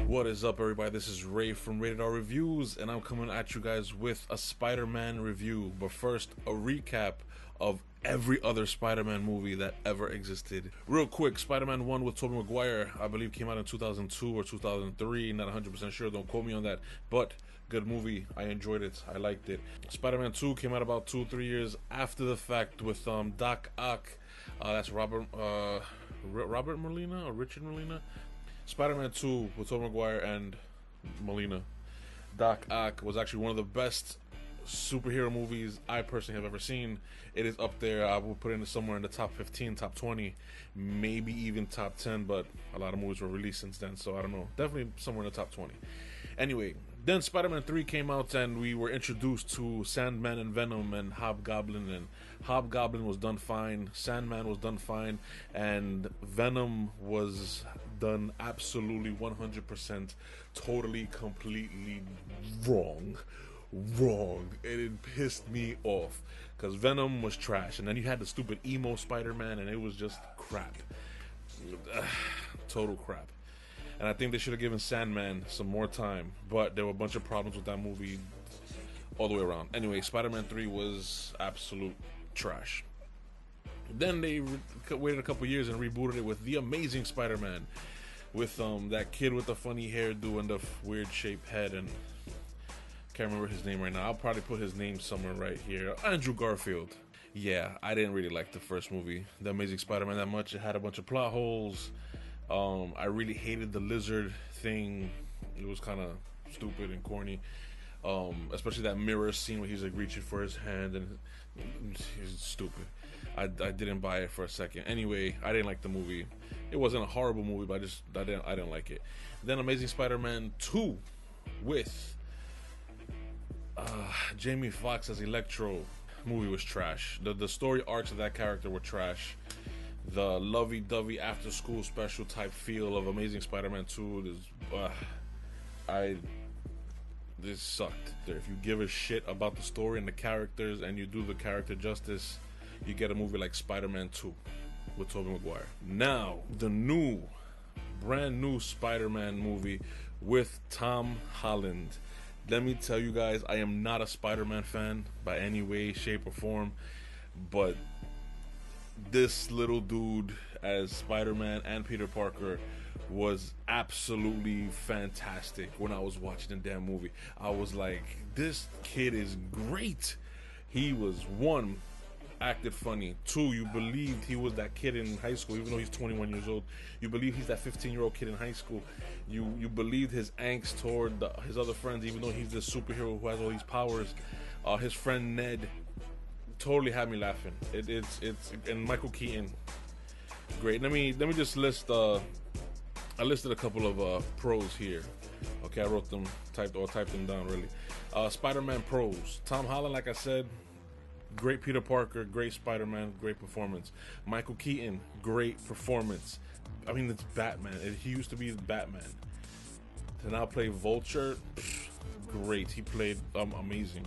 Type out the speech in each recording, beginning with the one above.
What is up, everybody? This is Ray from Rated R Reviews, and I'm coming at you guys with a Spider-Man review. But first, a recap of every other Spider-Man movie that ever existed. Real quick, Spider-Man 1 with Tobey Maguire, I believe came out in 2002 or 2003, not 100% sure, don't quote me on that, but good movie. I enjoyed it. I liked it. Spider-Man 2 came out about 2-3 years after the fact with Doc Ock. That's Robert Molina or Richard Molina. Spider-Man 2 with Tobey Maguire and Molina. Doc Ock was actually one of the best superhero movies I personally have ever seen. It is up there. I will put it somewhere in the top 15, top 20, maybe even top 10, but a lot of movies were released since then, so I don't know. Definitely somewhere in the top 20. Anyway, then Spider-Man 3 came out and we were introduced to Sandman and Venom and Hobgoblin, and Hobgoblin was done fine, Sandman was done fine, and Venom was done absolutely 100% totally completely wrong, and it pissed me off because Venom was trash, and then you had the stupid emo Spider-Man and it was just crap. Total crap. And I think they should have given Sandman some more time, but there were a bunch of problems with that movie all the way around. Anyway, Spider-Man 3 was absolute trash. Then they waited a couple years and rebooted it with The Amazing Spider-Man, with that kid with the funny hairdo and the weird shaped head, and can't remember his name right now. I'll probably put his name somewhere right here. Andrew Garfield. Yeah, I didn't really like the first movie, The Amazing Spider-Man, that much. It had a bunch of plot holes. I really hated the lizard thing. It was kind of stupid and corny. Especially that mirror scene where he's like reaching for his hand, and he's stupid. I didn't buy it for a second. Anyway, I didn't like the movie. It wasn't a horrible movie, but I didn't like it. Then Amazing Spider-Man 2 with Jamie Foxx as Electro. Movie was trash. The story arcs of that character were trash. The lovey-dovey after-school special type feel of Amazing Spider-Man 2 this sucked. If you give a shit about the story and the characters and you do the character justice, you get a movie like Spider-Man 2 with Tobey Maguire. Now, the brand new Spider-Man movie with Tom Holland. Let me tell you guys, I am not a Spider-Man fan by any way, shape, or form, but this little dude as Spider-Man and Peter Parker was absolutely fantastic. When I was watching the damn movie, I was like, this kid is great. He was, one, acted funny. Two, you believed he was that kid in high school, even though he's 21 years old. You believe he's that 15-year-old kid in high school. You believed his angst toward his other friends, even though he's this superhero who has all these powers. His friend Ned totally had me laughing. It's and Michael Keaton, great. Let me just list. I listed a couple of pros here. Okay, I wrote them, typed them down really. Spider-Man pros: Tom Holland, like I said, great Peter Parker, great Spider-Man, great performance. Michael Keaton, great performance. I mean, it's Batman. He used to be Batman. To now play Vulture, great. He played amazing.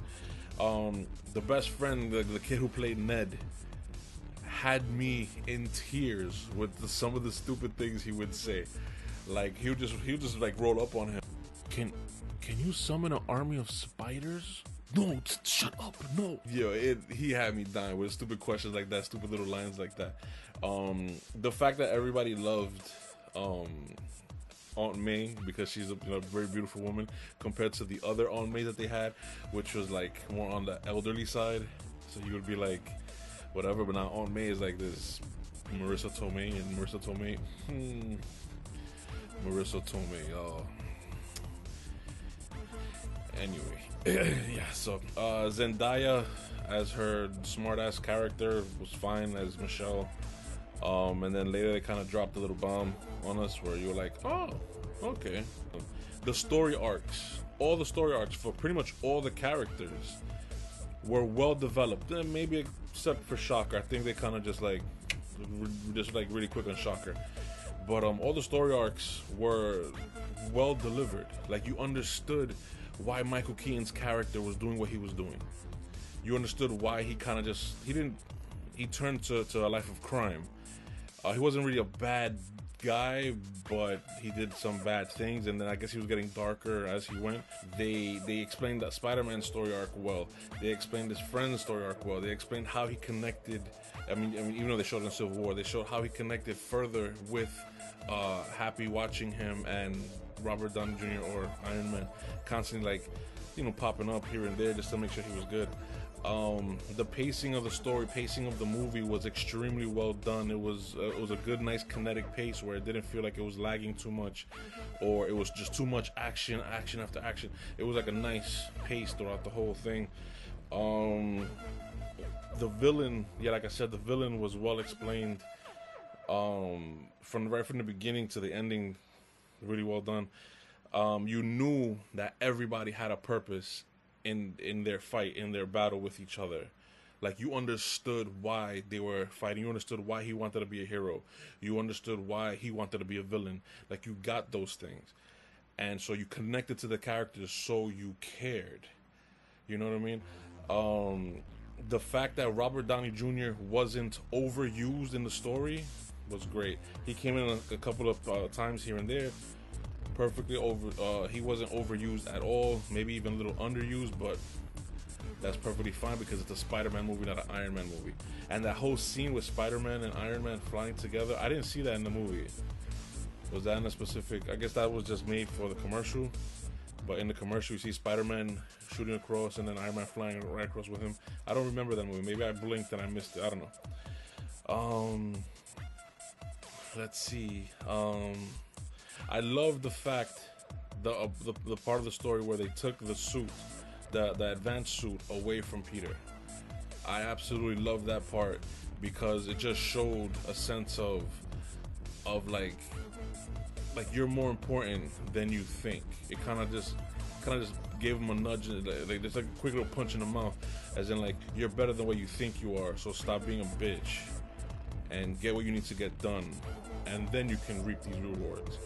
The best friend, the kid who played Ned, had me in tears with some of the stupid things he would say. Like he would just like roll up on him. Can you summon an army of spiders? No, shut up, no. Yo, he had me dying with stupid questions like that, stupid little lines like that. The fact that everybody loved Aunt May because she's a very beautiful woman compared to the other Aunt May that they had, which was like more on the elderly side. So you would be like, whatever, but now Aunt May is like this Marisa Tomei, and Marisa Tomei, oh. Anyway, yeah, so Zendaya as her smart-ass character was fine as Michelle. And then later they kind of dropped a little bomb on us where you were like, oh, okay. The story arcs, all the story arcs for pretty much all the characters were well developed. Maybe except for Shocker. I think they kind of just like really quick on Shocker. But all the story arcs were well delivered. Like, you understood why Michael Keaton's character was doing what he was doing. You understood why he kind of he didn't he turned to a life of crime. He wasn't really a bad guy, but he did some bad things, and then I guess he was getting darker as he went. They explained that Spider-Man's story arc well. They explained his friend's story arc well. They explained how he connected. I mean, even though they showed in Civil War, they showed how he connected further with Happy, watching him and Robert Downey Jr. or Iron Man constantly, like, you know, popping up here and there just to make sure he was good. The pacing of the story, pacing of the movie was extremely well done. It was a good, nice kinetic pace where it didn't feel like it was lagging too much, or it was just too much action after action. It was like a nice pace throughout the whole thing. The villain, yeah, like I said, the villain was well explained. From the beginning to the ending, really well done. You knew that everybody had a purpose in their fight, in their battle with each other. Like, you understood why they were fighting. You understood why he wanted to be a hero. You understood why he wanted to be a villain. Like, you got those things. And so you connected to the characters, so you cared. You know what I mean? The fact that Robert Downey Jr. wasn't overused in the story was great. He came in a couple of times here and there, perfectly over. He wasn't overused at all, maybe even a little underused, but that's perfectly fine because it's a Spider-Man movie, not an Iron Man movie. And that whole scene with Spider-Man and Iron Man flying together, I didn't see that in the movie. Was that in a specific? I guess that was just made for the commercial. But in the commercial, you see Spider-Man shooting across and then Iron Man flying right across with him. I don't remember that movie. Maybe I blinked and I missed it. I don't know. Let's see. I love the fact, the part of the story where they took the suit, the advanced suit, away from Peter. I absolutely love that part because it just showed a sense of like you're more important than you think. It kind of just gave him a nudge, like just like a quick little punch in the mouth, as in like, you're better than what you think you are. So stop being a bitch and get what you need to get done, and then you can reap these rewards.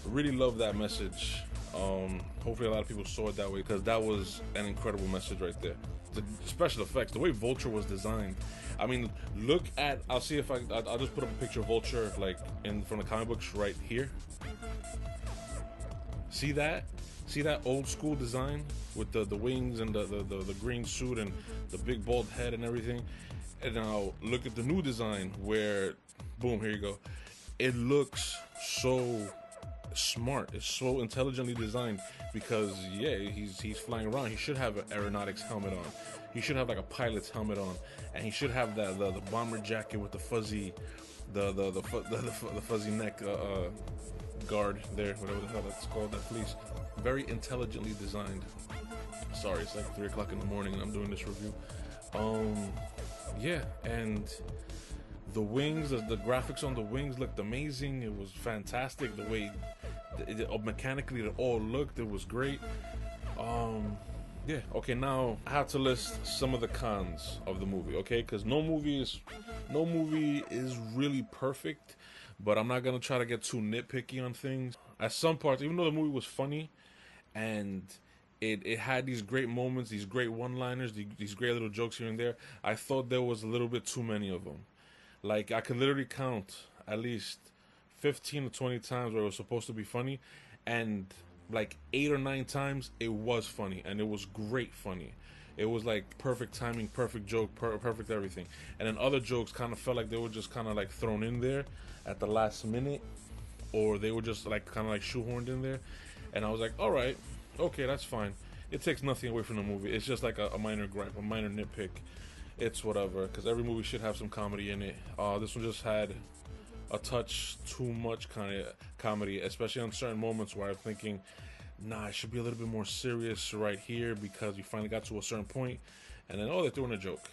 Really love that message. Hopefully a lot of people saw it that way, because that was an incredible message right there. The special effects, the way Vulture was designed. I mean, look at, I'll see if I'll just put up a picture of Vulture like from the comic books right here. See that? See that old school design with the wings and the green suit and the big bald head and everything? And now look at the new design where, boom, here you go. It looks so smart. It's so intelligently designed because, yeah, he's flying around. He should have an aeronautics helmet on. He should have like a pilot's helmet on, and he should have the bomber jacket with the fuzzy, the fuzzy neck guard there, whatever the hell that's called, that fleece. Very intelligently designed. Sorry, it's like 3 o'clock in the morning and I'm doing this review. Yeah, and the wings, the graphics on the wings looked amazing. It was fantastic. The way mechanically it all looked, it was great. Yeah, okay, now I have to list some of the cons of the movie, okay? Because no movie is really perfect, but I'm not gonna try to get too nitpicky on things. At some parts, even though the movie was funny and it had these great moments, these great one-liners, these great little jokes here and there, I thought there was a little bit too many of them. Like, I could literally count at least 15 to 20 times where it was supposed to be funny, and like 8 or 9 times it was funny, and it was great funny. It was like perfect timing, perfect joke, perfect everything. And then other jokes kind of felt like they were just kind of like thrown in there at the last minute, or they were just like kind of like shoehorned in there. And I was like, all right, okay, that's fine. It takes nothing away from the movie. It's just like a minor gripe, a minor nitpick. It's whatever, because every movie should have some comedy in it. This one just had a touch too much kind of comedy, especially on certain moments where I'm thinking, nah, it should be a little bit more serious right here, because we finally got to a certain point, and then they're doing a joke.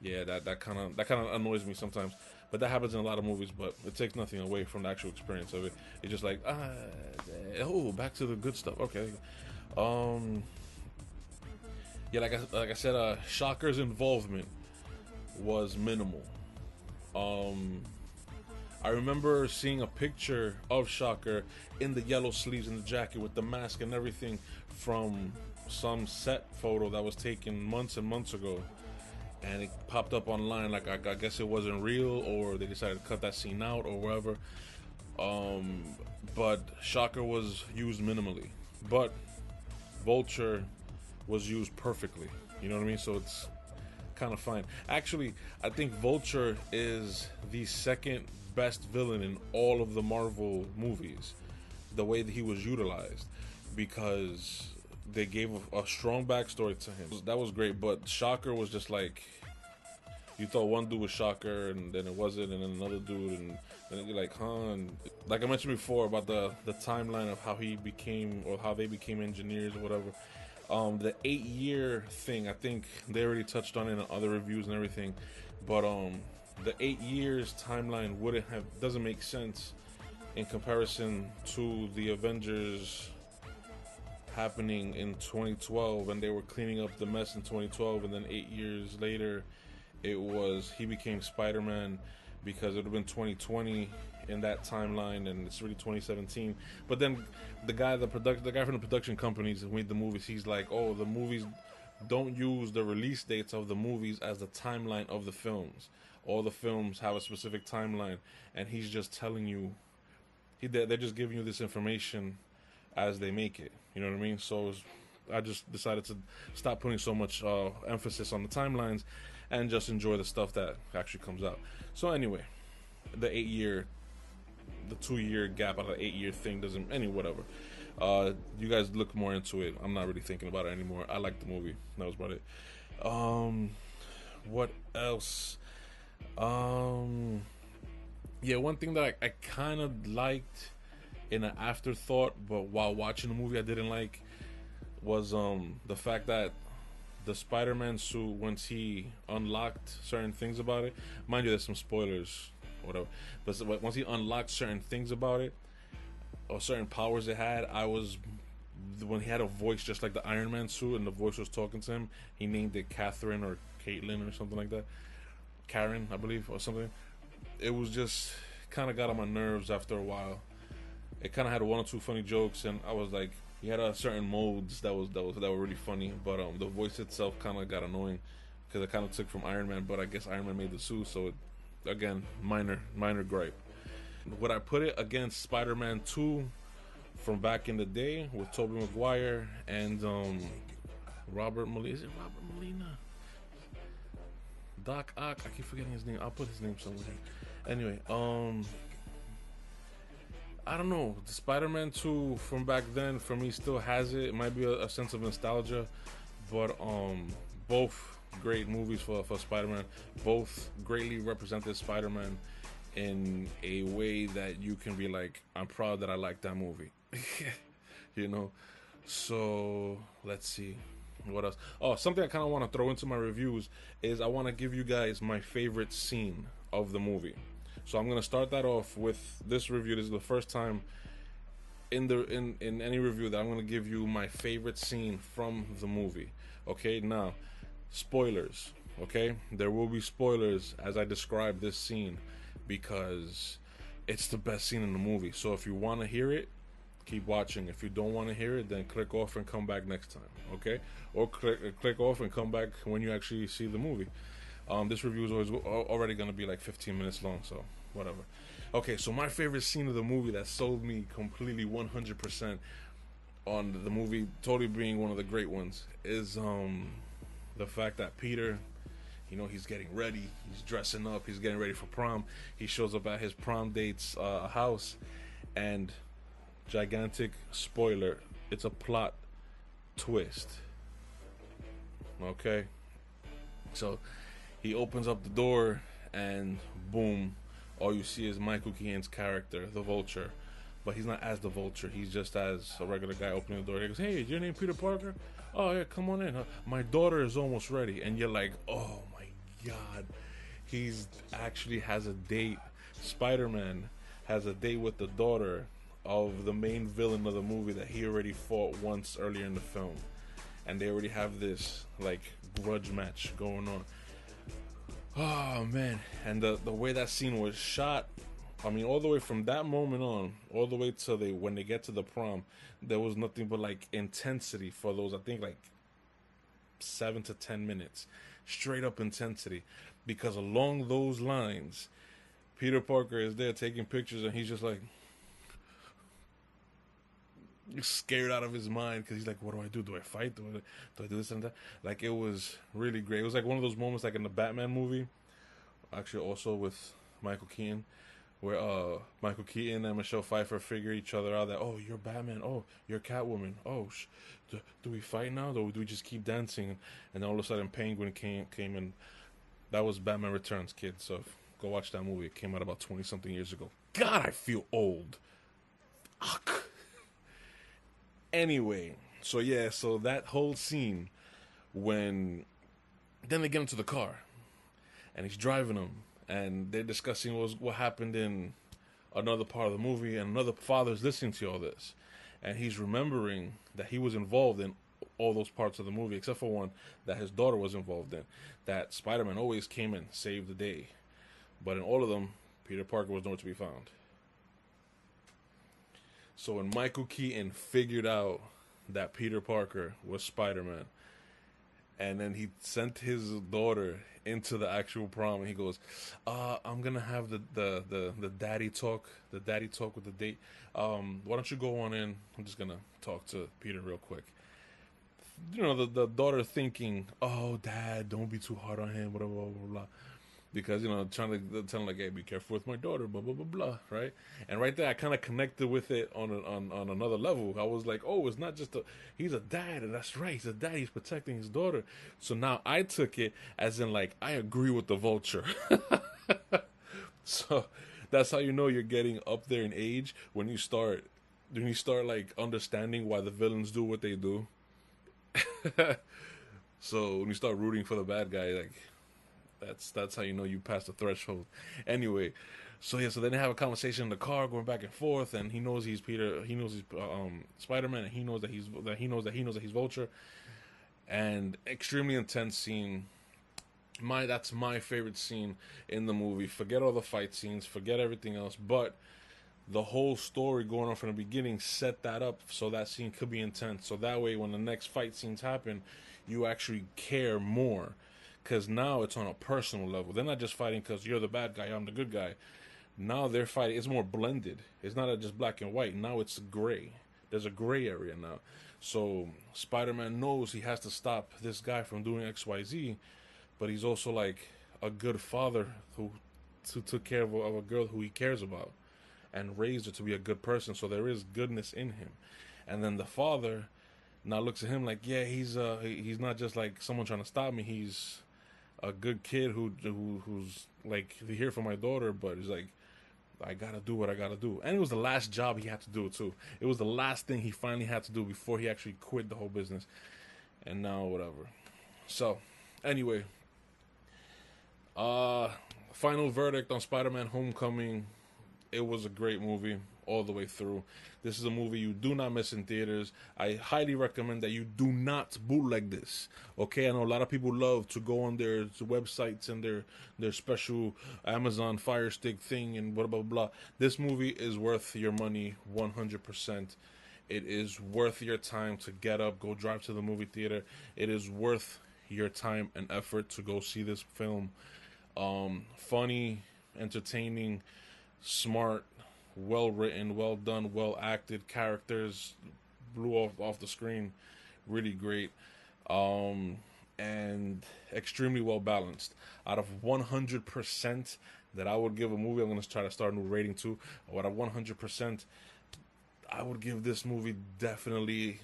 Yeah, that kind of annoys me sometimes, but that happens in a lot of movies. But it takes nothing away from the actual experience of it. It's just like, back to the good stuff. Okay. Yeah, like I said, Shocker's involvement was minimal. I remember seeing a picture of Shocker in the yellow sleeves and the jacket with the mask and everything from some set photo that was taken months and months ago. and it popped up online. Like I guess it wasn't real, or they decided to cut that scene out, or whatever. But Shocker was used minimally, but Vulture was used perfectly. You know what I mean? So it's kind of fine. Actually, I think Vulture is the second best villain in all of the Marvel movies. The way that he was utilized, because they gave a strong backstory to him. That was great, but Shocker was just like, you thought one dude was Shocker, and then it wasn't, and then another dude, and then you're like, huh? And like I mentioned before about the timeline of how he became, or how they became engineers or whatever. The 8-year thing, I think they already touched on it in other reviews and everything, but the 8 years timeline doesn't make sense in comparison to the Avengers happening in 2012, and they were cleaning up the mess in 2012, and then 8 years later he became Spider-Man, because it would have been 2020 in that timeline, and it's really 2017. But then the guy from the production companies who made the movies, he's like, oh, the movies don't use the release dates of the movies as the timeline of the films. All the films have a specific timeline, and he's just telling you, they're just giving you this information as they make it. You know what I mean? So I just decided to stop putting so much emphasis on the timelines and just enjoy the stuff that actually comes out. So anyway, the 2-year gap out of the 8-year thing doesn't, whatever. You guys look more into it. I'm not really thinking about it anymore. I like the movie. That was about it. What else? Yeah, one thing that I kind of liked in an afterthought, but while watching the movie I didn't like, was the fact that the Spider-Man suit, once he unlocked certain things about it, mind you, there's some spoilers, whatever, but once he unlocked certain things about it, or certain powers it had, when he had a voice just like the Iron Man suit, and the voice was talking to him, he named it Catherine or Caitlin or something like that, Karen, I believe, or something. It was just kind of got on my nerves after a while. It kind of had one or two funny jokes, and I was like, he had certain modes that were really funny, but the voice itself kind of got annoying, because it kind of took from Iron Man, but I guess Iron Man made the suit, so again, minor gripe. Would I put it against Spider-Man 2 from back in the day with Tobey Maguire and Robert Molina? Is it Robert Molina? Doc Ock? I keep forgetting his name. I'll put his name somewhere. Anyway, I don't know. The Spider-Man 2 from back then, for me, still has it. It might be a sense of nostalgia, but both great movies for Spider-Man. Both greatly represented Spider-Man in a way that you can be like, I'm proud that I like that movie. You know? So, let's see. What else? Oh, something I kind of want to throw into my reviews is I want to give you guys my favorite scene of the movie. So I'm going to start that off with this review. This is the first time in any review that I'm going to give you my favorite scene from the movie. Okay, now, spoilers. Okay, there will be spoilers as I describe this scene, because it's the best scene in the movie. So if you want to hear it, keep watching. If you don't want to hear it, then click off and come back next time. Okay, or click off and come back when you actually see the movie. This review is already going to be like 15 minutes long, so whatever. Okay, so my favorite scene of the movie that sold me completely 100% on the movie totally being one of the great ones is the fact that Peter, you know, he's getting ready, he's dressing up, he's getting ready for prom. He shows up at his prom date's house, and gigantic spoiler, it's a plot twist. Okay, so he opens up the door, and boom, all you see is Michael Keaton's character, the Vulture. But he's not as the Vulture, he's just as a regular guy opening the door. He goes, hey, is your name Peter Parker? Oh yeah, come on in. My daughter is almost ready. And you're like, oh my god, he's actually has a date. Spider-Man has a date with the daughter of the main villain of the movie that he already fought once earlier in the film. And they already have this like grudge match going on. Oh man, and the way that scene was shot, I mean, all the way from that moment on, all the way till when they get to the prom, there was nothing but like intensity for those, I think, like 7 to 10 minutes. straight up intensity. Because along those lines, Peter Parker is there taking pictures, and he's just like scared out of his mind because he's like, what do I do? Do I fight? Do I do this and that? Like, it was really great. It was like one of those moments like in the Batman movie, actually also with Michael Keaton, where Michael Keaton and Michelle Pfeiffer figure each other out that, oh, you're Batman, oh, you're Catwoman, oh, do we fight now? Do we just keep dancing? And then all of a sudden Penguin came in. That was Batman Returns, kids. So go watch that movie. It came out about 20-something years ago. God, I feel old. Ugh. Anyway, so that whole scene when then they get into the car and he's driving them and they're discussing what happened in another part of the movie, and another father's listening to all this, and he's remembering that he was involved in all those parts of the movie except for one that his daughter was involved in, that Spider-Man always came and saved the day, but in all of them Peter Parker was nowhere to be found. So when Michael Keaton figured out that Peter Parker was Spider-Man, and then he sent his daughter into the actual prom, and he goes, I'm gonna have the daddy talk with the date. Why don't you go on in? I'm just gonna talk to Peter real quick. You know, the daughter thinking, oh, Dad, don't be too hard on him, blah, blah, blah, blah. Because, you know, trying to tell him, like, hey, be careful with my daughter, blah, blah, blah, blah, right? And right there, I kind of connected with it on another level. I was like, oh, it's not just he's a dad, and that's right, he's a dad, he's protecting his daughter. So now I took it as in, like, I agree with the Vulture. So that's how you know you're getting up there in age, when you start, like, understanding why the villains do what they do. So when you start rooting for the bad guy, like, that's how you know you passed the threshold. Anyway, so then they have a conversation in the car, going back and forth, and he knows he's Peter, he knows he's Spider-Man, and he knows that he's Vulture, and extremely intense scene. That's my favorite scene in the movie. Forget all the fight scenes, forget everything else, but the whole story going on from the beginning set that up so that scene could be intense. So that way, when the next fight scenes happen, you actually care more. Because now it's on a personal level. They're not just fighting because you're the bad guy, I'm the good guy. Now they're fighting. It's more blended. It's not just black and white. Now it's gray. There's a gray area now. So Spider-Man knows he has to stop this guy from doing XYZ, but he's also like a good father who took care of a girl who he cares about and raised her to be a good person. So there is goodness in him. And then the father now looks at him like, yeah, he's not just like someone trying to stop me. He's a good kid who's like here for my daughter, but he's like, I gotta do what I gotta do. And it was the last job he had to do too. It was the last thing he finally had to do before he actually quit the whole business. And now whatever. So anyway, final verdict on Spider-Man Homecoming. It was a great movie all the way through. This is a movie you do not miss in theaters. I highly recommend that you do not bootleg this. Okay, I know a lot of people love to go on their websites and their special Amazon Fire Stick thing and blah, blah, blah. This movie is worth your money 100%. It is worth your time to get up, go drive to the movie theater. It is worth your time and effort to go see this film. Funny, entertaining, smart, well written, well done, well acted, characters blew off the screen, really great, and extremely well balanced. Out of 100% that I would give a movie, I'm going to try to start a new rating too. Out of 100%, I would give this movie definitely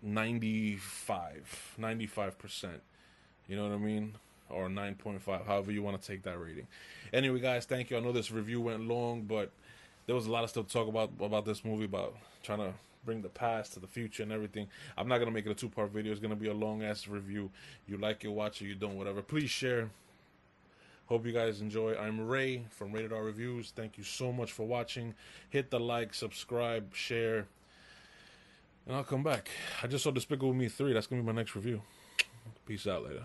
95%. You know what I mean? Or 9.5, however you want to take that rating. Anyway, guys, thank you. I know this review went long, but there was a lot of stuff to talk about this movie, about trying to bring the past to the future and everything. I'm not going to make it a two-part video. It's going to be a long-ass review. You like it, watch it. You don't, whatever. Please share. Hope you guys enjoy. I'm Ray from Rated R Reviews. Thank you so much for watching. Hit the like, subscribe, share, and I'll come back. I just saw Despicable Me 3. That's going to be my next review. Peace out later.